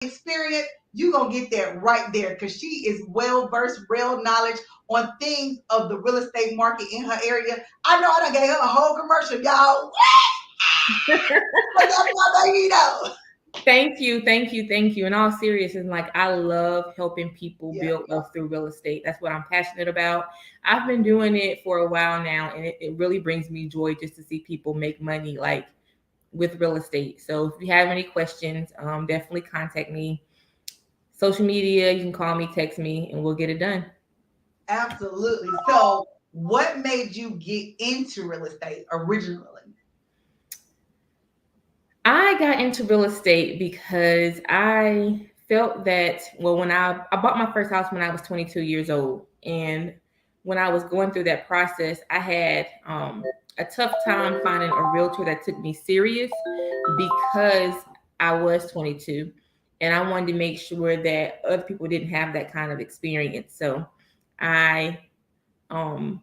experience, you're going to get that right there because she is well versed, real knowledge on things of the real estate market in her area. I know I done gave her a whole commercial, y'all. But that's my baby, though. Thank you, thank you, thank you. In all seriousness, like I love helping people Yeah. build wealth through real estate. That's what I'm passionate about. I've been doing it for a while now, and it really brings me joy just to see people make money like with real estate. So if you have any questions, definitely contact me. Social media, you can call me, text me, and we'll get it done. Absolutely. So, what made you get into real estate originally? I got into real estate because I felt that, well, when I bought my first house when I was 22 years old. And when I was going through that process, I had a tough time finding a realtor that took me serious because I was 22 and I wanted to make sure that other people didn't have that kind of experience. So I um,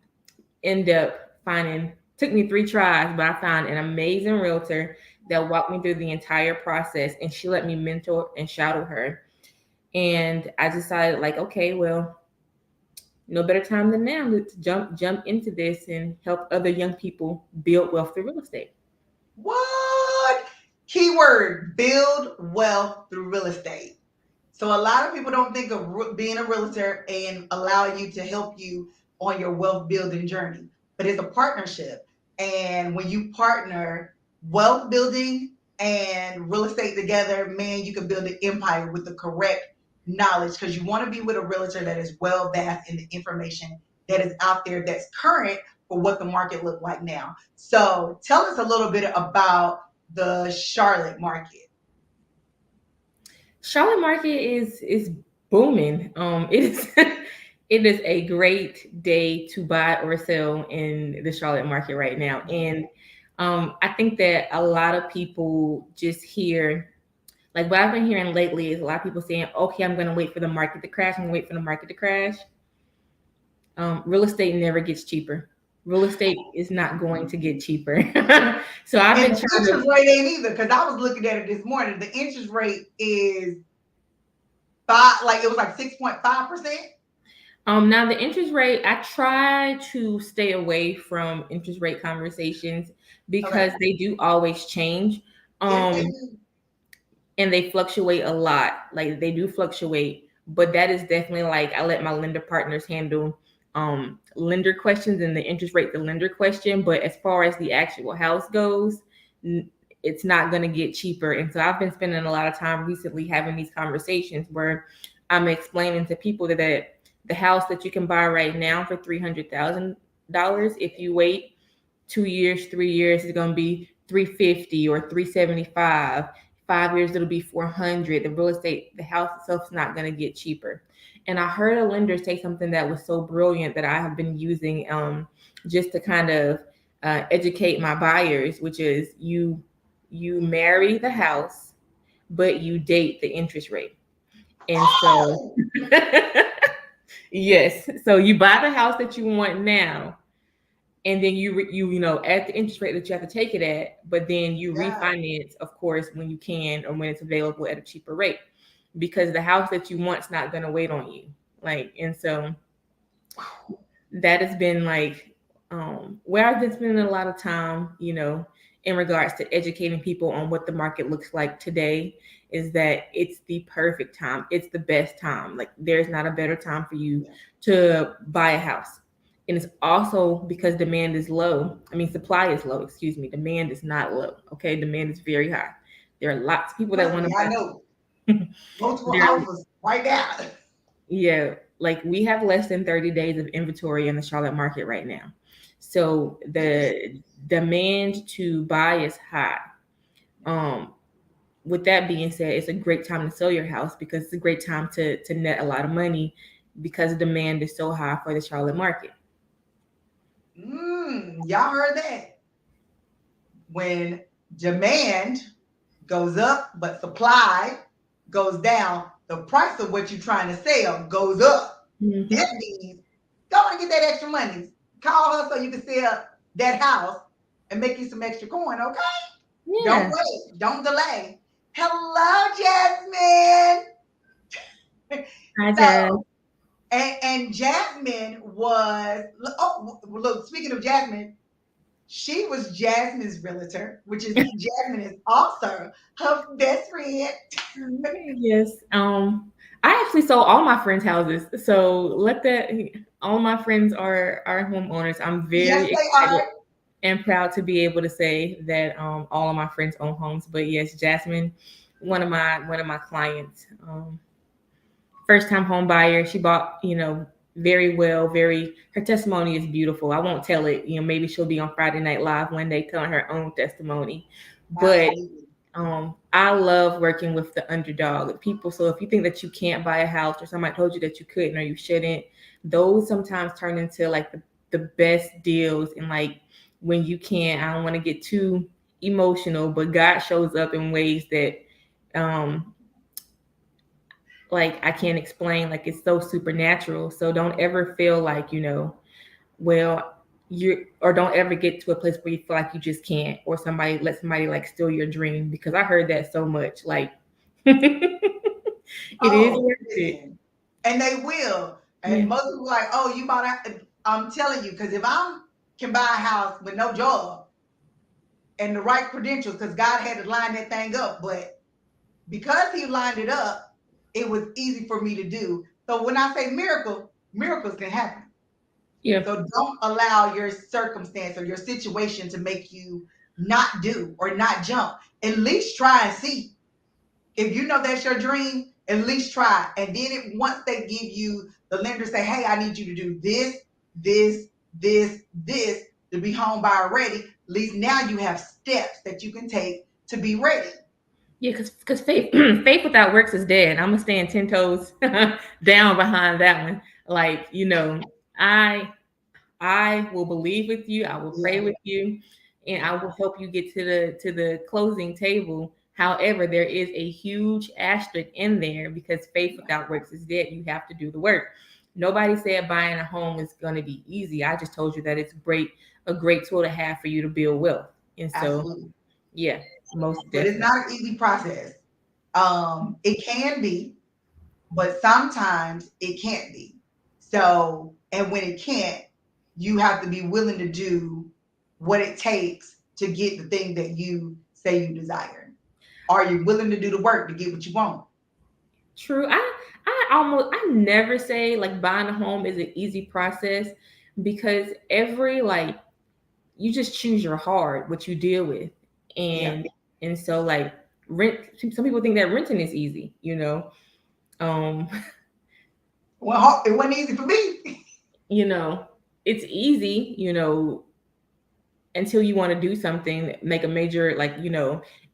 end up finding, took me 3 tries, but I found an amazing realtor that walked me through the entire process, and she let me mentor and shadow her. And I decided, like, okay, well, no better time than now to jump into this and help other young people build wealth through real estate. What? Keyword build wealth through real estate. So, a lot of people don't think of being a realtor and allow you to help you on your wealth building journey, but it's a partnership. And when you partner wealth building and real estate together, man, you can build an empire with the correct knowledge because you want to be with a realtor that is well vast in the information that is out there that's current for what the market look like now. So tell us a little bit about the Charlotte market. Charlotte market is booming. It is it is a great day to buy or sell in the Charlotte market right now. And I think that a lot of people just hear, like what I've been hearing lately is a lot of people saying, okay, I'm going to wait for the market to crash. I'm going to wait for the market to crash. Real estate never gets cheaper. Real estate is not going to get cheaper. So I've And been the trying to. interest rate ain't either because I was looking at it this morning. The interest rate is five, like it was like 6.5%. Now the interest rate, I try to stay away from interest rate conversations Okay. because they do always change. Yes, Um, they do. and they fluctuate a lot. Like they do fluctuate, but that is definitely like I let my lender partners handle lender questions and the interest rate the lender question. But as far as the actual house goes, it's not going to get cheaper. And so I've been spending a lot of time recently having these conversations where I'm explaining to people that the house that you can buy right now for $300,000, if you wait 2 years, 3 years, is going to be 350 or 375. 5 years, it'll be 400. The real estate, the house itself is not going to get cheaper. And I heard a lender say something that was so brilliant that I have been using just to kind of educate my buyers, which is you marry the house, but you date the interest rate. And so, Oh, yes, so you buy the house that you want now, and then you know at the interest rate that you have to take it at, but then you yeah. refinance, of course, when you can or when it's available at a cheaper rate, because the house that you want's not going to wait on you. Like, and so that has been like where I've been spending a lot of time, you know, in regards to educating people on what the market looks like today, is that it's the perfect time. It's the best time. Like there's not a better time for you Yeah. to buy a house. And it's also because demand is low. I mean, supply is low, excuse me. Demand is not low. Okay. Demand is very high. There are lots of people that Trust want me, to I buy. know. Multiple There, offers right now. yeah, like we have less than 30 days of inventory in the Charlotte market right now. So Yes. the demand to buy is high. Um, with that being said, it's a great time to sell your house because it's a great time to net a lot of money because demand is so high for the Charlotte market. Y'all heard that? When demand goes up, but supply goes down, the price of what you're trying to sell goes up. That Hmm. means go and get that extra money. Call her so you can sell that house and make you some extra coin, okay? Don't Yeah. wait. Don't delay. Hello, Jasmine. Hi, Jazz. So, and Jasmine was, oh, look, speaking of Jasmine, she was Jasmine's realtor, which is Jasmine is also her best friend. Okay, yes. I actually sold all my friends' houses, so let that. All my friends are homeowners. I'm Yes, very they excited are. and proud to be able to say that all of my friends own homes. But yes, Jasmine, one of my clients, first time home buyer. She bought, very well. Very her testimony is beautiful. I won't tell it. Maybe she'll be on Friday Night Live one day telling her own testimony, but Absolutely. I love working with the underdog people. So if you think that you can't buy a house or somebody told you that you couldn't or you shouldn't, those sometimes turn into like the best deals. And like when you can't, I don't want to get too emotional, but God shows up in ways that um like I can't explain. Like it's so supernatural. So don't ever feel like, well, you or don't ever get to a place where you feel like you just can't or somebody like steal your dream, because I heard that so much. Like it is Oh, worth it. listen. And they will. Yeah. And most people are like, oh, you bought a, I'm telling you, because if I can buy a house with no job and the right credentials, because God had to line that thing up, but because he lined it up, it was easy for me to do. So when I say miracle, miracles can happen. Yeah. So don't allow your circumstance or your situation to make you not do or not jump. At least try and see. If you know that's your dream, at least try. And then once they give you, the lender say, hey, I need you to do this, this, this to be home buyer ready. At least now you have steps that you can take to be ready. Yeah, because faith faith without works is dead. I'm gonna stand 10 toes down behind that one. Like, I I will believe with you. I will pray Yeah, with you, and I yeah, will help you get to the closing table. However, there is a huge asterisk in there, because faith without works is dead. You have to do the work. Nobody said buying a home is going to be easy. I just told you that it's a great tool to have for you to build wealth. And so, absolutely. yeah, most But it's definitely. not an easy process. It can be, but sometimes it can't be. So, and when it can't, you have to be willing to do what it takes to get the thing that you say you desire. Are you willing to do the work to get what you want? True. I never say like buying a home is an easy process, because every like you just choose your heart what you deal with. Yeah. And so like rent, some people think that renting is easy, um Well, it wasn't easy for me. you know it's easy, until you want to do something, make a major like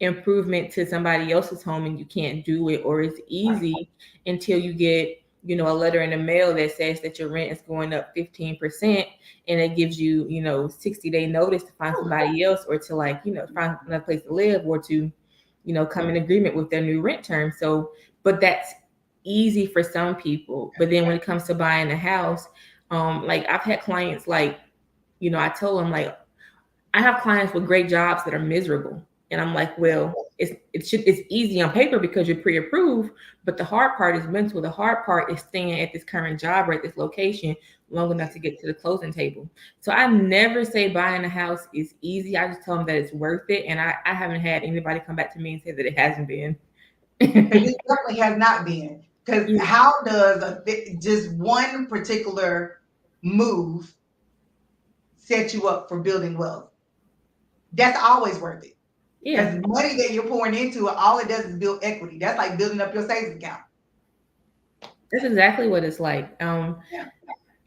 improvement to somebody else's home, and you can't do it. Or it's Right. easy until you get a letter in the mail that says that your rent is going up 15%, and it gives you 60-day notice to find somebody else, or to like find another place to live, or to come in agreement with their new rent term. So but that's easy for some people. But then when it comes to buying a house, like I've had clients like, I tell them like, I have clients with great jobs that are miserable. And I'm like, well, it's easy on paper because you're pre-approved, but the hard part is mental. The hard part is staying at this current job or at this location long enough to get to the closing table. So I never say buying a house is easy. I just tell them that it's worth it. And I haven't had anybody come back to me and say that it hasn't been. Because it definitely has not been. Because how does just one particular move set you up for building wealth? That's always worth it. Yeah, Because money that you're pouring into it, all it does is build equity. That's like building up your savings account. that's exactly what it's like. Yeah,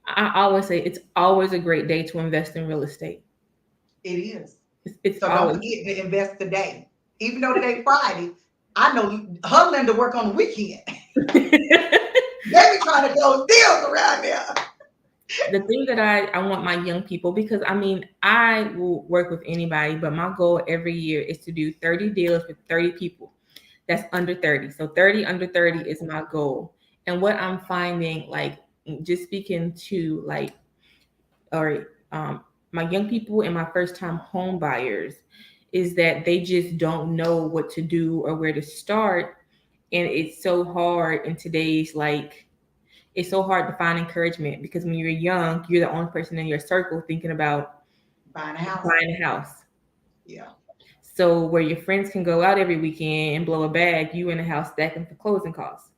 I always say it's always a great day to invest in real estate. it is. It's So don't always. forget to invest today. Even though today's Friday, I know her lender work on the weekend. They be trying to close deals around there. The thing that I want my young people, because I mean, I will work with anybody, but my goal every year is to do 30 deals with 30 people that's under 30. So 30 under 30 is my goal. And what I'm finding, like, just speaking to or my young people and my first time home buyers, is that they just don't know what to do or where to start. And it's so hard in today's like it's so hard to find encouragement because when you're young, you're the only person in your circle thinking about Buying a house. buying a house. Yeah. So where your friends can go out every weekend and blow a bag, you in the house stacking for closing costs.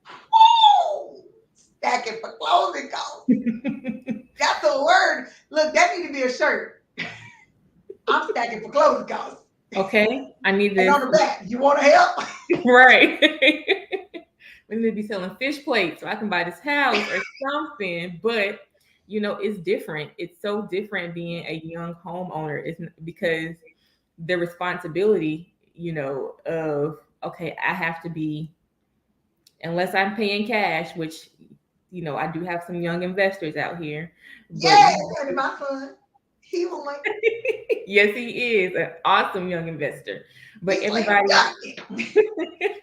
Woo! Stacking for closing costs. That's a word. Look, that need to be a shirt. I'm stacking for closing costs. Okay, I need And this. on the back, you want to help? Right. We need to be selling fish plates so I can buy this house or something. But it's different. It's so different being a young homeowner. It's because the responsibility, of okay, I have to be, unless I'm paying cash, which I do have some young investors out here, but Yes, and my son, he was like, yes, he is an awesome young investor. But he's like, got it.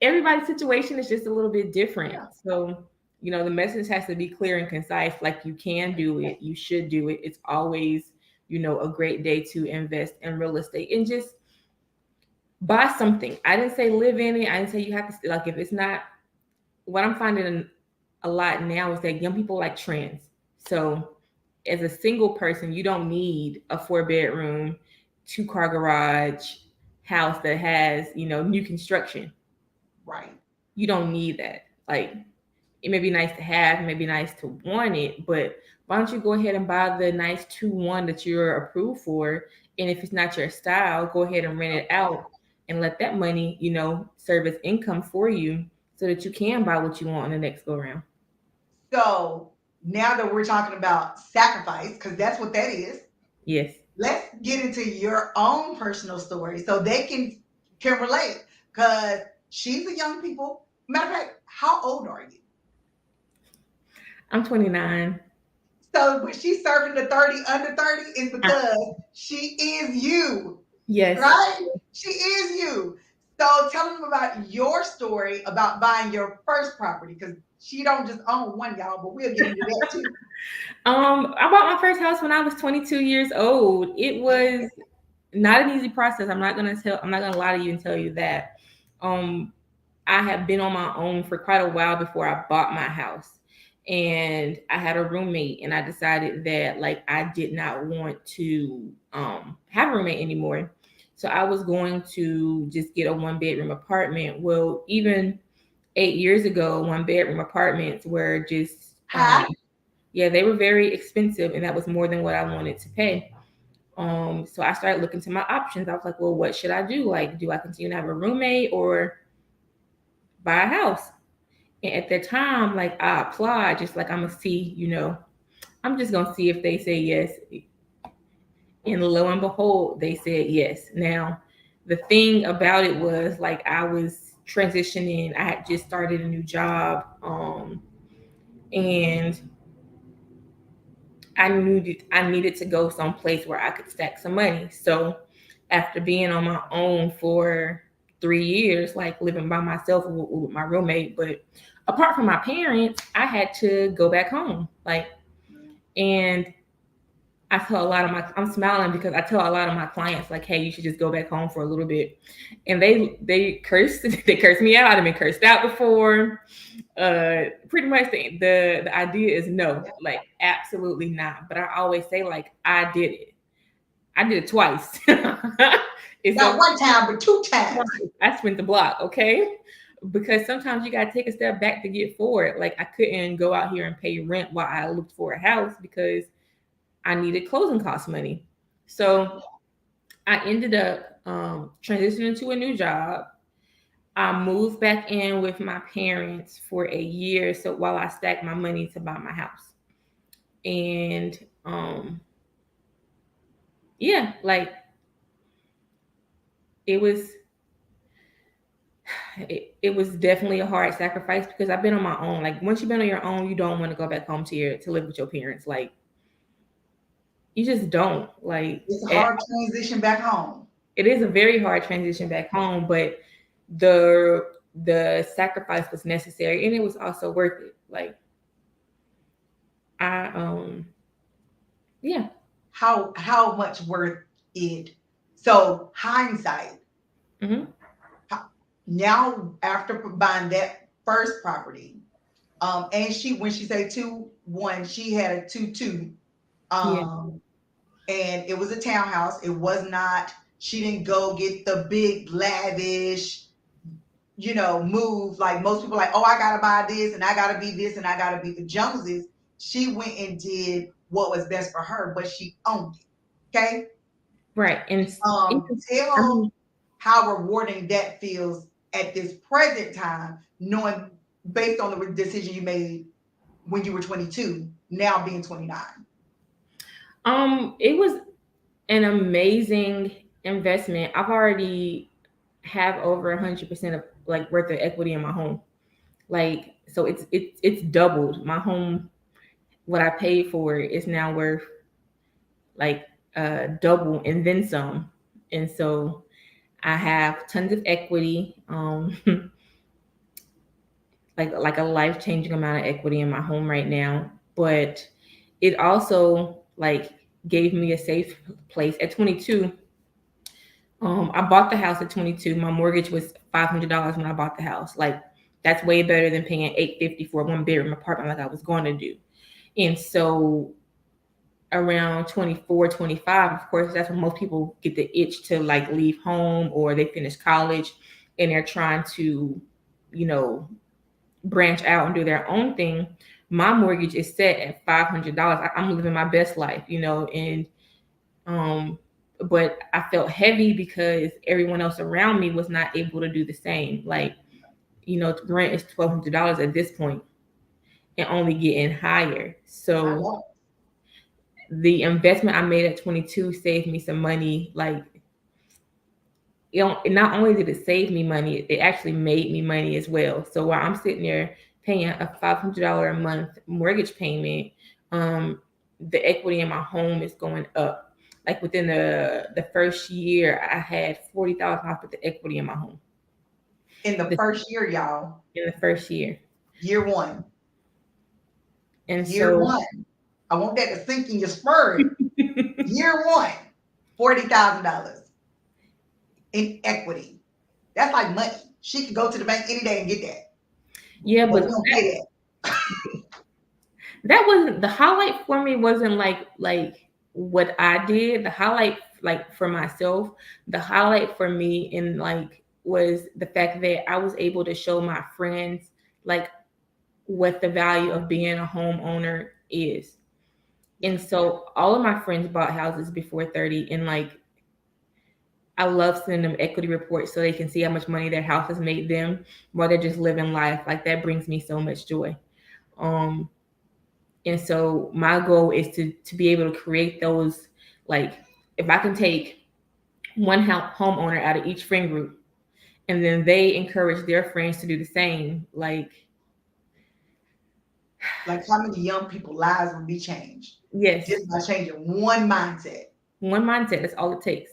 everybody's situation is just a little bit different. Yeah. So, the message has to be clear and concise. Like you can do it, you should do it. It's always, a great day to invest in real estate and just buy something. I didn't say live in it. I didn't say you have to like if it's not. What I'm finding a lot now is that young people like trends. So, as a single person, you don't need a 4-bedroom, 2-car garage house that has new construction. Right. You don't need that. Like it may be nice to have, it may be nice to want it, but why don't you go ahead and buy the nice 2-1 that you're approved for? And if it's not your style, go ahead and rent it out and let that money, serve as income for you so that you can buy what you want on the next go round. So now that we're talking about sacrifice, because that's what that is, Yes. let's get into your own personal story so they can relate. Because she's a young people. Matter of fact, how old are you? I'm 29. So when she's serving the 30 under 30 is because she is you, Yes. right? She is you. So tell them about your story about buying your first property because she don't just own one, y'all, but we'll get into that too. I bought my first house when I was 22 years old. It was not an easy process. I'm not gonna lie to you and tell you that. Um, I have been on my own for quite a while before I bought my house. And I had a roommate, and I decided that like I did not want to have a roommate anymore. So I was going to just get a 1-bedroom apartment. Well, even 8 years ago, 1-bedroom apartments were just Hi. yeah, they were very expensive, and that was more than what I wanted to pay. So I started looking to my options. I was like, well, what should I do? Like, do I continue to have a roommate or buy a house? And at that time, like I applied, just like I'm gonna see, I'm just gonna see if they say yes. And lo and behold, they said yes. Now, the thing about it was like I was transitioning. I had just started a new job, and I needed to go someplace where I could stack some money. So, after being on my own for 3 years, like living by myself with my roommate, but apart from my parents, I had to go back home. Like, and I tell a lot of I'm smiling because I tell a lot of my clients like, hey, you should just go back home for a little bit, and they curse they curse me out. I've been cursed out before. Pretty much the idea is no, like absolutely not. But I always say like I did it. I did it twice. It's Not okay. one time, but two times. I spent the block, okay? Because sometimes you gotta take a step back to get forward. Like I couldn't go out here and pay rent while I looked for a house because I needed closing cost money. So I ended up transitioning to a new job. I moved back in with my parents for a year, so while I stacked my money to buy my house. And yeah, like it was it was definitely a hard sacrifice because I've been on my own. Like once you've been on your own, you don't want to go back home to live with your parents. Like you just don't. Like It's a hard transition back home. it is a very hard transition back home, but the the sacrifice was necessary and it was also worth it. Like I yeah. How much worth it. So hindsight, Mm-hmm. now after buying that first property, and she when she say 2-1, she had a 2-2, Yeah. um, and it was a townhouse. It was not. She didn't go get the big lavish, move like most people. Like, oh, I gotta buy this, and I gotta be this, and I gotta be the Joneses. She went and did what was best for her, but she owned it. Okay. Right. And I Tell mean, how rewarding that feels at this present time, knowing based on the decision you made when you were 22, now being 29. it was an amazing investment. I've already have over 100% of like worth of equity in my home. Like, so it's doubled. My home, what I paid for it is now worth like double and then some. And so I have tons of equity, like a life changing amount of equity in my home right now. But it also like gave me a safe place at 22. I bought the house at 22. My mortgage was $500 when I bought the house. Like that's way better than paying $850 for a one bedroom apartment like I was going to do. And so around 24, 25, of course, that's when most people get the itch to like leave home or they finish college and they're trying to, you know, branch out and do their own thing. My mortgage is set at $500. I'm living my best life, and um, but I felt heavy because everyone else around me was not able to do the same. Like, rent is $1,200 at this point and only getting higher. I So know. the investment I made at 22 saved me some money. Like, not only did it save me money, it actually made me money as well. So while I'm sitting there paying a $500 a month mortgage payment, the equity in my home is going up. Like within the first year, I had $40,000 worth of equity in my home. In the The, first year, y'all, in the first year, year one, and year so one. I want that to sink in your spirit. Year one, $40,000 in equity. That's like money. She could go to the bank any day and get that, yeah, but we but don't pay that. that wasn't the highlight for me. Wasn't like what I did. The highlight, like for myself, the highlight for me in like was the fact that I was able to show my friends like what the value of being a homeowner is. And so all of my friends bought houses before 30, and like I love sending them equity reports so they can see how much money their house has made them while they're just living life. Like that brings me so much joy. Um And so my goal is to be able to create those, like if I can take one homeowner out of each friend group and then they encourage their friends to do the same, like Like how many young people lives would be changed yes, just by changing one mindset. one mindset, that's all it takes.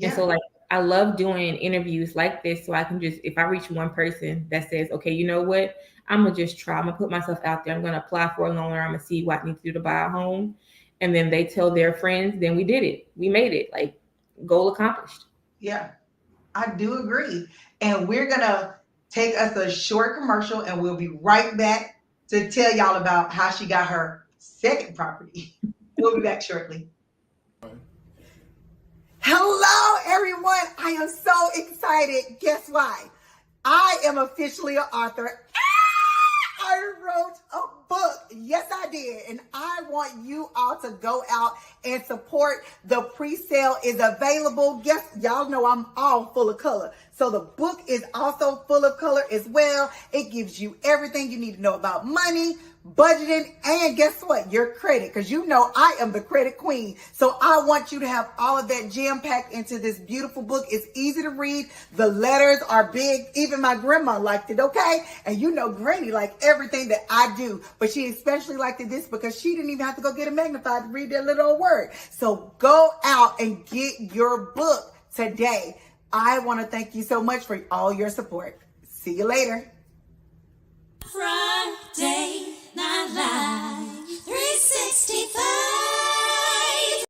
And so Yeah, like I love doing interviews like this so I can just, if I reach one person that says, okay, you know what, I'm gonna just try, I'm gonna put myself out there, I'm gonna apply for a loan, or I'm gonna see what I need to do to buy a home, and then they tell their friends, then we did it, we made it, like goal accomplished. yeah, I do agree. And we're gonna take us a short commercial, and we'll be right back to tell y'all about how she got her second property. We'll be back shortly. Hello, everyone. I am so excited. Guess why? I am officially an author. I wrote a book. Yes, I did. And I want you all to go out and support. The pre-sale is available. Guess y'all know I'm all full of color. So the book is also full of color as well. It gives you everything you need to know about money, budgeting, and guess what? Your credit. Because you know I am the credit queen. So I want you to have all of that jam packed into this beautiful book. It's easy to read. The letters are big. Even my grandma liked it, okay? And you know Granny liked everything that I do. But she especially liked this because she didn't even have to go get a magnified to read that little old word. So go out and get your book today. I want to thank you so much for all your support. See you later. Friday Night Live 365.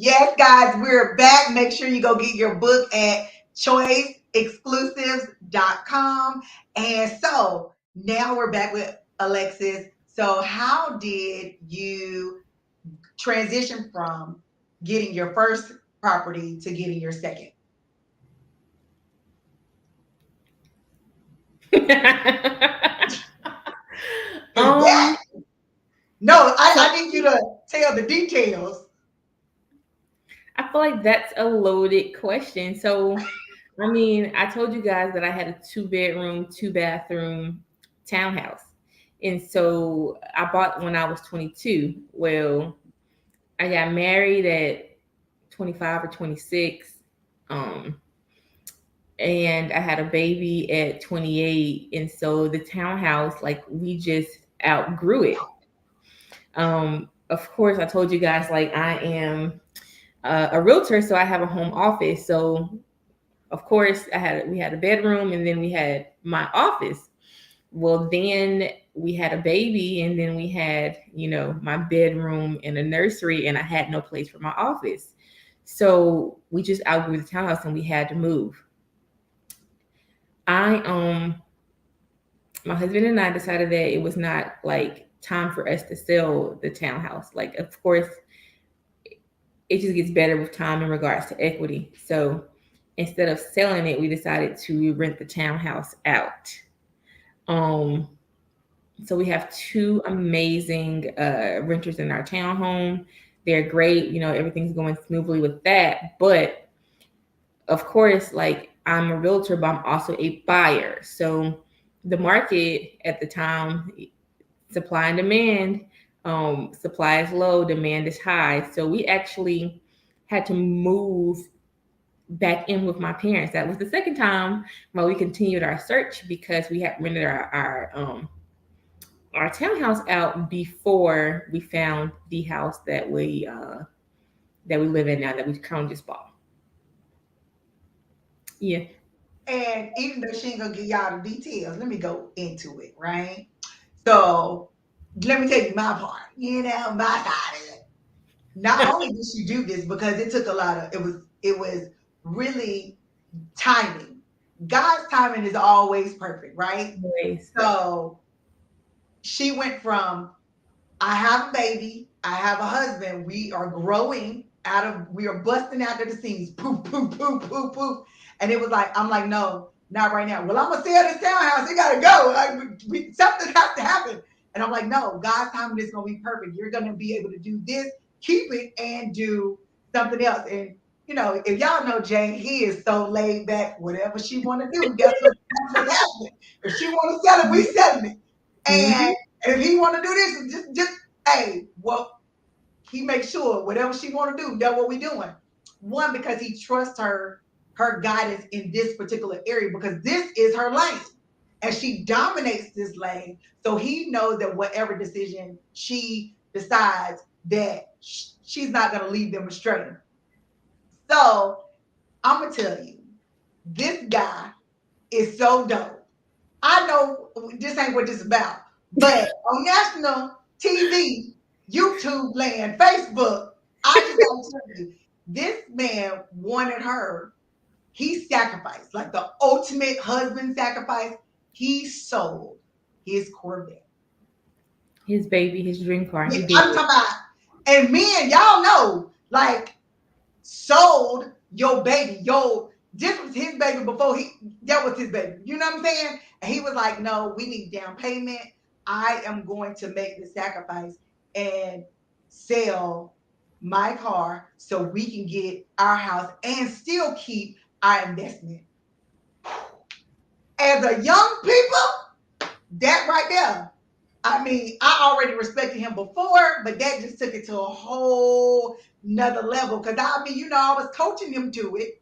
Yes, guys, we're back. Make sure you go get your book at choiceexclusives.com. And so now we're back with Alexis. So, how did you transition from getting your first property to getting your second? Because that, um no, so I need you to tell the details. I feel like that's a loaded question. So I mean, I told you guys that I had a 2 bedroom, 2 bathroom townhouse. And so I bought when I was 22. Well, I got married at 25 or 26. Um, and I had a baby at 28. And so the townhouse, like, we just outgrew it. Of course, I told you guys, like, I am a realtor, so I have a home office. So, of course, we had a bedroom, and then we had my office. Well, then we had a baby, and then we had, my bedroom and a nursery, and I had no place for my office. So we just outgrew the townhouse, and we had to move. I My husband and I decided that it was not like time for us to sell the townhouse. Like, of course, it just gets better with time in regards to equity. So instead of selling it, we decided to rent the townhouse out. Um, so we have two amazing renters in our townhome. They're great. Everything's going smoothly with that. But of course, like, I'm a realtor, but I'm also a buyer. So the market at the time, supply and demand, supply is low, demand is high. So we actually had to move back in with my parents. That was the second time while we continued our search, because we had rented our townhouse out before we found the house that we live in now, that we currently just bought. Yeah. And even though she ain't gonna give y'all the details, let me go into it, right? So let me tell you my part, my side of it. Not only did she do this because it took a lot of it was really timing. God's timing is always perfect, right? Anyways. So she went from I have a baby. I have a husband. We are growing we are busting out of the seams. Poof, poof, poof, poof, poof. And it was like, I'm like, no, not right now. Well, I'm going to sell this townhouse. It got to go. Like, something has to happen. And I'm like, no, God's timing is going to be perfect. You're going to be able to do this, keep it, and do something else. And, if y'all know Jay, he is so laid back. Whatever she want to do, that's what's happening. If she want to sell it, we selling it. Mm-hmm. And if he want to do this, just hey, well, he makes sure whatever she want to do, that's what we doing. One, because he trusts her guidance in this particular area, because this is her lane, and she dominates this lane. So he knows that whatever decision she decides, that she's not going to lead them astray. So I'm gonna tell you, this guy is so dope. I know this ain't what this is about, but on national TV, YouTube land, Facebook, I just gotta tell you, this man wanted her. He sacrificed, like the ultimate husband sacrifice. He sold his Corvette. His baby, his dream car. Yeah, He did I'm it. talking about, and men, y'all know, like, sold your baby. This was his baby before that was his baby. You know what I'm saying? And he was like, no, we need down payment. I am going to make the sacrifice and sell my car so we can get our house and still keep our investment. As a young people, that right there. I mean, I already respected him before, but that just took it to a whole nother level. Cause I mean, I was coaching him to it,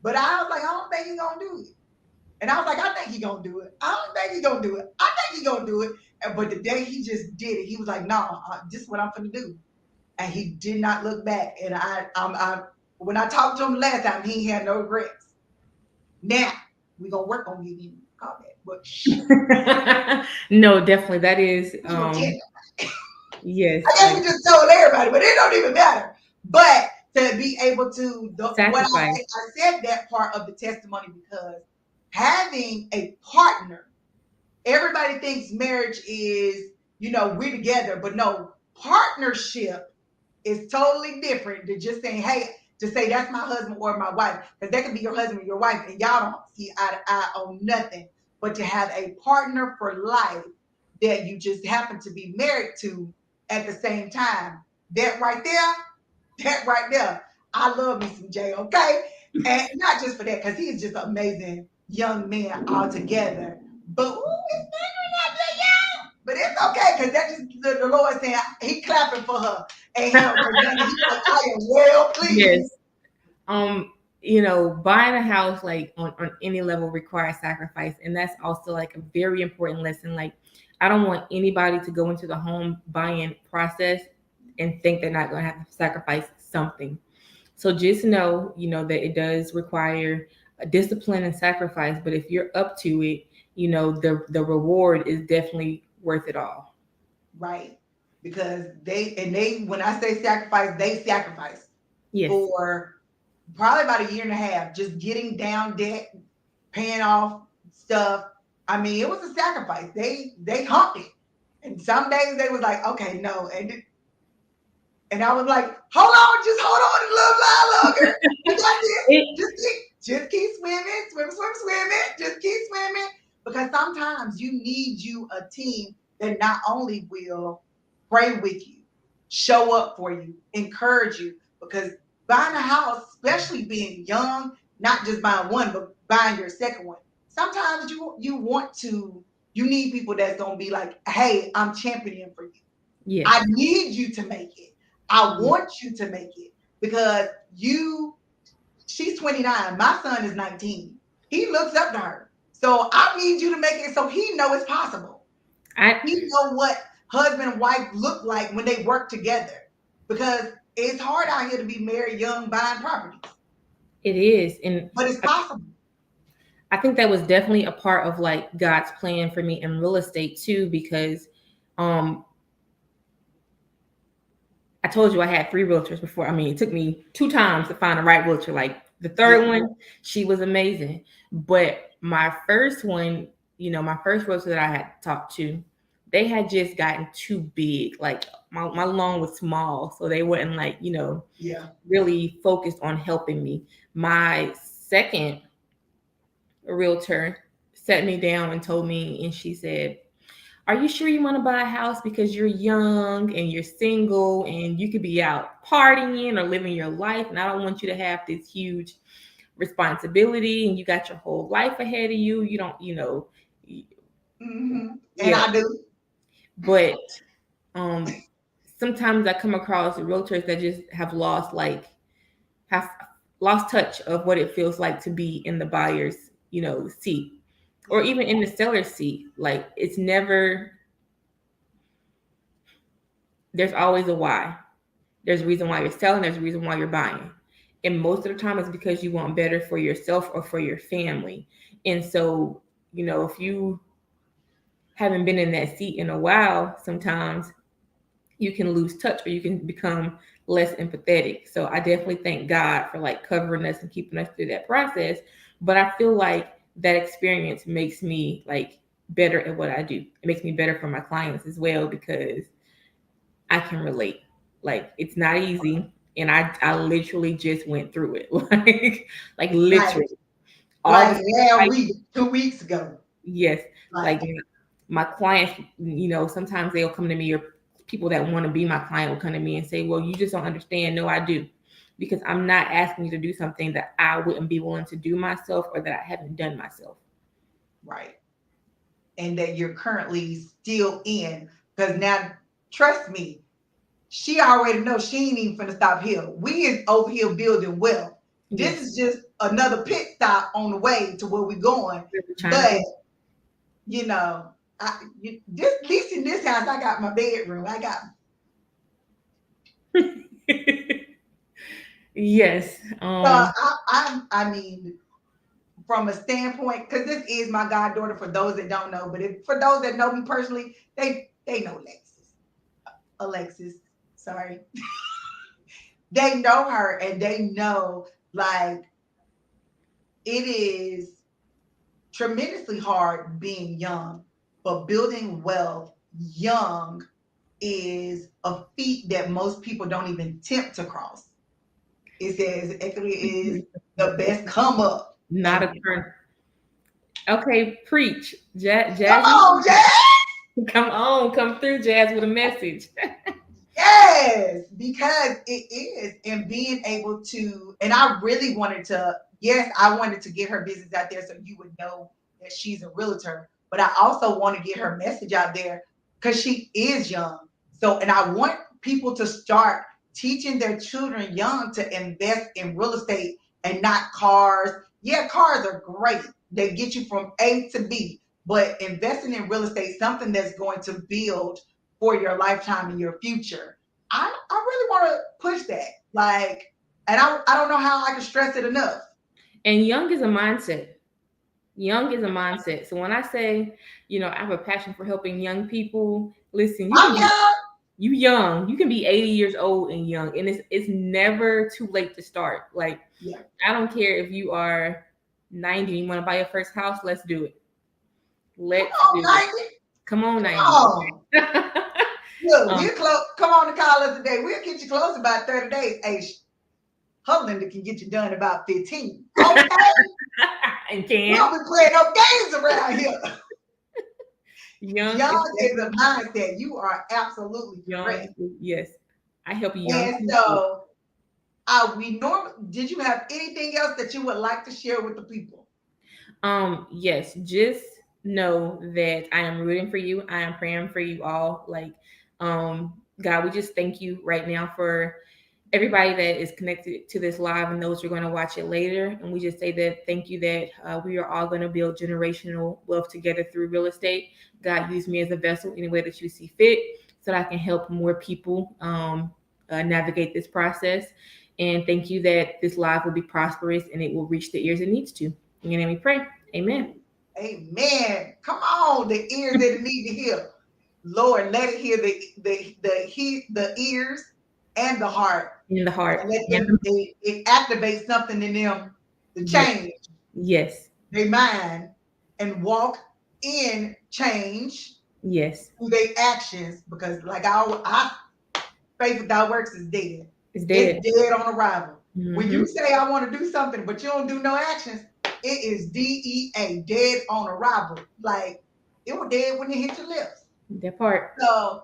but I was like, I don't think he's gonna do it. And I was like, I think he's gonna do it. I don't think he's gonna do it. I think he's gonna do it. But the day he just did it, he was like, no, this is what I'm gonna do. And he did not look back. And when I talked to him last time, he had no regrets. Now we're gonna work on getting him a call back. But shh, No, definitely. That is you gonna tell yes, I guess we like just told everybody, but it don't even matter. But to be able to what Sacrifice. I said that part of the testimony because having a partner, everybody thinks marriage is, we're together, but no, partnership is totally different than just saying, hey, to say that's my husband or my wife, because that could be your husband or your wife, and y'all don't see eye to eye on nothing. But to have a partner for life that you just happen to be married to at the same time, that right there, that right there, I love me some Jay, okay? And not just for that, because he is just an amazing young man altogether. But it's not that young. But it's okay, because that just the Lord saying he clapping for her and him. Because he's like, I am well pleased. Yes. Buying a house like on any level requires sacrifice. And that's also like a very important lesson. Like I don't want anybody to go into the home buying process and think they're not gonna have to sacrifice something. So just know, that it does require a discipline and sacrifice, but if you're up to it, the reward is definitely worth it all. Right. Because when I say sacrifice, they sacrifice Yes. for probably about a year and a half, just getting down debt, paying off stuff. I mean, it was a sacrifice. They humped it. And some days they was like, okay, no. And I was like, hold on, just hold on a little while longer. We got this. It, Just keep swimming, swimming. Just keep swimming. Because sometimes you need you a team that not only will pray with you, show up for you, encourage you. Because buying a house, especially being young, not just buying one, but buying your second one, sometimes you need people that's gonna be like, hey, I'm championing for you. yes. I need you to make it. I want you to make it because she's 29. My son is 19. He looks up to her. So I need you to make it so he know it's possible. I He know what husband and wife look like when they work together. Because it's hard out here to be married young buying properties. it is. And But it's possible. I think that was definitely a part of like God's plan for me in real estate too, because um I told you I had 3 realtors before. I mean, it took me 2 times to find the right realtor. Like the third Yeah. one, she was amazing. But my first one, my first realtor that I had talked to, they had just gotten too big. Like my loan was small. So they weren't like, Yeah. really focused on helping me. My second realtor sat me down and told me, and she said, are you sure you want to buy a house because you're young and you're single and you could be out partying or living your life? And I don't want you to have this huge responsibility and you got your whole life ahead of you. You don't, Mm-hmm. And yeah. I do. But um sometimes I come across realtors that just have lost touch of what it feels like to be in the buyer's, seat or Yeah. even in the seller's seat. Like it's never, there's always a why. There's a reason why you're selling, there's a reason why you're buying. And most of the time it's because you want better for yourself or for your family. And so, if you haven't been in that seat in a while, sometimes you can lose touch or you can become less empathetic. So I definitely thank God for like covering us and keeping us through that process. But I feel like that experience makes me like better at what I do. It makes me better for my clients as well because I can relate. Like it's not easy. And I literally just went through it. like Like literally all the like last sacrifices. week, 2 weeks ago. Yes. Like, Like my clients, sometimes they'll come to me or people that want to be my client will come to me and say, well, you just don't understand. No, I do. Because I'm not asking you to do something that I wouldn't be willing to do myself or that I haven't done myself. right. And that you're currently still in. Because now, trust me, she already knows she ain't even finna stop here. We is over here building wealth. This Yes. is just another pit stop on the way to where we're going. Where we're trying to But go. you know, at least in this house, I got my bedroom. I got Yes. so I mean, from a standpoint, because this is my goddaughter. For those that don't know, but for those that know me personally, they know Alexis. Alexis, sorry. they know her and they know like it is tremendously hard being young, but building wealth young is a feat that most people don't even attempt to cross. It says equity is the best come up. Not And a turn. Okay, preach. come Jazzy, on, Jay. come on, come through, Jazz, with a message. Yes, because it is, and being able to, and I really wanted to, yes, I wanted to get her business out there so you would know that she's a realtor, but I also want to get her message out there because she is young. So, and I want people to start teaching their children young to invest in real estate and not cars. Yeah, cars are great. They get you from A to B, but investing in real estate, something that's going to build for your lifetime and your future. I really want to push that. Like, and I don't know how I can stress it enough. And young is a mindset. Young is a mindset. So when I say, I have a passion for helping young people, listen, you can I'm be young. you young. You can be 80 years old and young. And it's never too late to start. Like, Yeah. I don't care if you are 90 and you want to buy your first house, let's do it. Come Let's on, do it. 90. Come on, Come 90. on. Look, um, we're close. Come on to call us today. We'll get you close about 30 days. Hey, her Linda can get you done about 15. Okay? and We can. don't be playing no games around here. Young is Young is a definitely mindset. You are absolutely correct. young. Yes. I help young And people. so, we normally. Did you have anything else that you would like to share with the people? Yes, just know that I am rooting for you. I am praying for you all. Like, God, we just thank you right now for everybody that is connected to this live and those who are going to watch it later. And we just say that thank you that we are all going to build generational wealth together through real estate. God, use me as a vessel any way that you see fit so that I can help more people navigate this process. And thank you that this live will be prosperous and it will reach the ears it needs to. In your name we pray. Amen. Amen. Come on, the ears that it need to hear. Lord, let it hear the ears and the heart, In the and heart. let And them it activate something in them to yes. change Yes. their mind and walk in change Yes. through their actions. Because like I faith without works is dead. It's It's dead. dead on arrival. When Mm-hmm. you say I want to do something, but you don't do no actions, it is DEA, dead on arrival. Like it was dead when it hit your lips. That part. So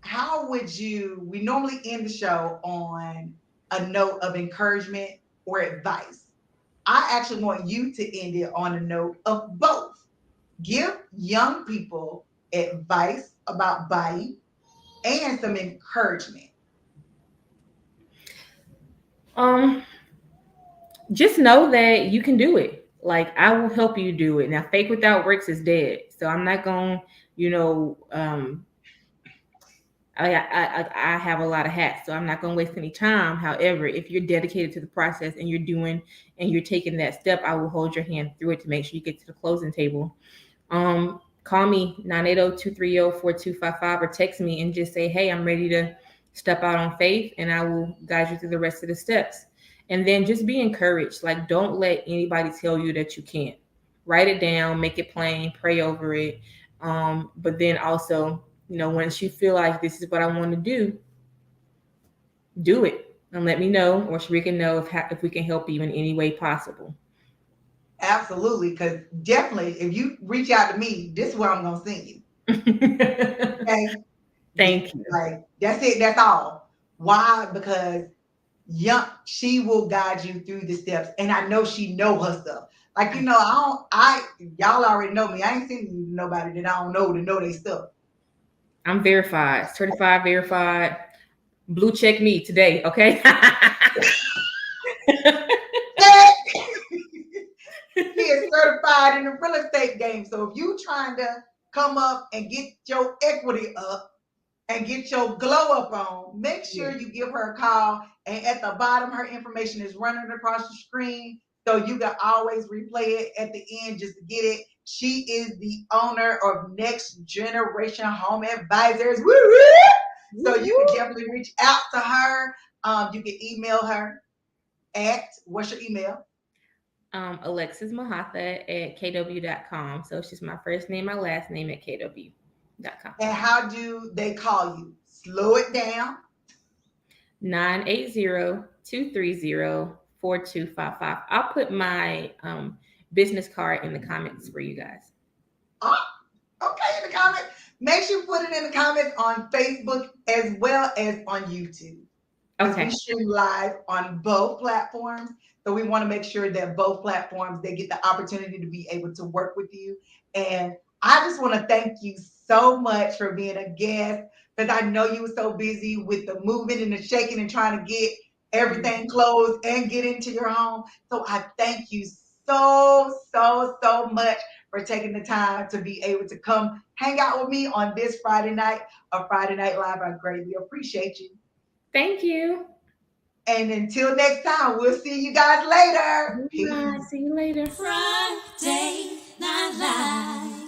how would you? We normally end the show on a note of encouragement or advice. I actually want you to end it on a note of both. Give young people advice about buying and some encouragement. Um, just know that you can do it. Like, I will help you do it. Now, faith without works is dead. So I'm not going, you know, I have a lot of hats, so I'm not going to waste any time. However, if you're dedicated to the process and you're doing and you're taking that step, I will hold your hand through it to make sure you get to the closing table. Call me 980-230-4255 or text me and just say, hey, I'm ready to step out on faith, and I will guide you through the rest of the steps. And then just be encouraged. Like, don't let anybody tell you that you can't. Write it down, make it plain, pray over it. But then also, once you feel like this is what I want to do it and let me know, or Sharika know if we can help you in any way possible. Absolutely, because definitely, if you reach out to me, this is where I'm gonna send you. Okay, Thank you. like that's it. That's all. Why? Because young, she will guide you through the steps, and I know she know her stuff. Like I don't. Y'all already know me. I ain't sending you to nobody that I don't know to know their stuff. I'm verified, certified, verified. Blue check me today, okay? She is certified in the real estate game. So if you trying to come up and get your equity up and get your glow up on, make sure Yeah. you give her a call. And at the bottom, her information is running across the screen. So you can always replay it at the end just to get it. She is the owner of Next Generation Home Advisors. Woo-woo! So you can definitely reach out to her. You can email her at, what's your email? Alexis Mahatha at kw.com. So it's just my first name, my last name at kw.com. And how do they call you? Slow it down. 980-230-4255. I'll put my business card in the comments for you guys. Oh, okay, in the comments. Make sure you put it in the comments on Facebook as well as on YouTube. Because we Okay. stream live on both platforms. So we want to make sure that both platforms they get the opportunity to be able to work with you. And I just want to thank you so much for being a guest because I know you were so busy with the moving and the shaking and trying to get everything closed and get into your home. So I thank you so much for taking the time to be able to come hang out with me on this Friday night of Friday Night Live. I greatly appreciate you. Thank you. And until next time, we'll see you guys later. Bye. Peace. See you later. Friday Night Live.